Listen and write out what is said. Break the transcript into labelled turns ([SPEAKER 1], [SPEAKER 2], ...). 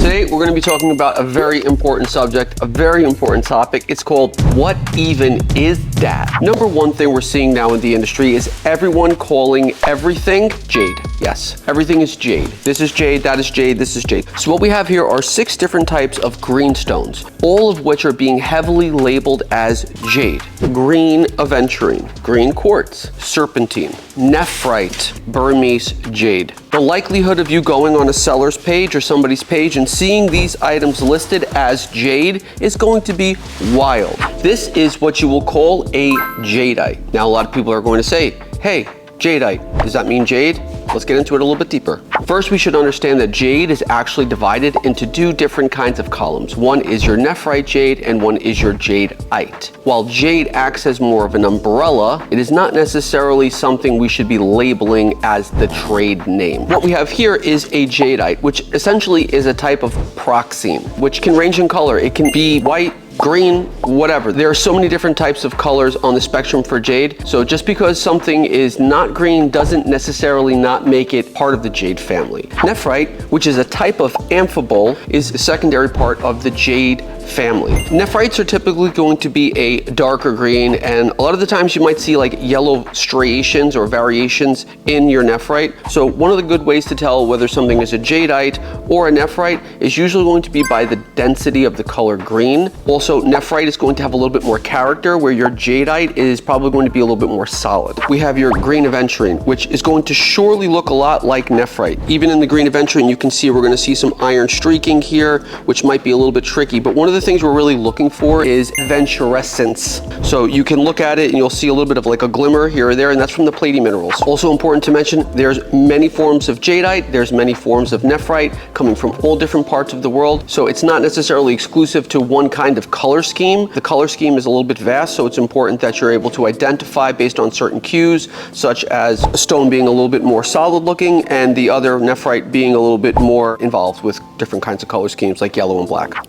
[SPEAKER 1] Today, we're going to be talking about a very important subject, a very important topic. It's called, what even is that? Number one thing we're seeing now in the industry is everyone calling everything jade. Yes, everything is jade. This is jade, that is jade, this is jade. So what we have here are 6 different types of green stones, all of which are being heavily labeled as jade. Green aventurine, green quartz, serpentine, nephrite, Burmese jade. The likelihood of you going on a seller's page or somebody's page and seeing these items listed as jade is going to be wild. This is what you will call a jadeite. Now, a lot of people are going to say, hey, jadeite, does that mean jade? Let's get into it a little bit deeper. First, we should understand that jade is actually divided into 2 different kinds of columns. One is your nephrite jade and one is your jadeite. While jade acts as more of an umbrella, it is not necessarily something we should be labeling as the trade name. What we have here is a jadeite, which essentially is a type of proxene, which can range in color. It can be white, green, whatever. There are so many different types of colors on the spectrum for jade. So just because something is not green doesn't necessarily not make it part of the jade family. Nephrite, which is a type of amphibole, is a secondary part of the jade family. Nephrites are typically going to be a darker green, and a lot of the times you might see like yellow striations or variations in your nephrite. So one of the good ways to tell whether something is a jadeite or a nephrite is usually going to be by the density of the color green. Also, nephrite is going to have a little bit more character, where your jadeite is probably going to be a little bit more solid. We have your green aventurine, which is going to surely look a lot like nephrite. Even in the green aventurine, you can see we're going to see some iron streaking here, which might be a little bit tricky, but one of the things we're really looking for is aventurescence. So you can look at it and you'll see a little bit of like a glimmer here or there, and that's from the platy minerals. Also important to mention, there's many forms of jadeite, there's many forms of nephrite coming from all different parts of the world. So it's not necessarily exclusive to one kind of color scheme. The color scheme is a little bit vast, so it's important that you're able to identify based on certain cues, such as a stone being a little bit more solid looking and the other nephrite being a little bit more involved with different kinds of color schemes like yellow and black.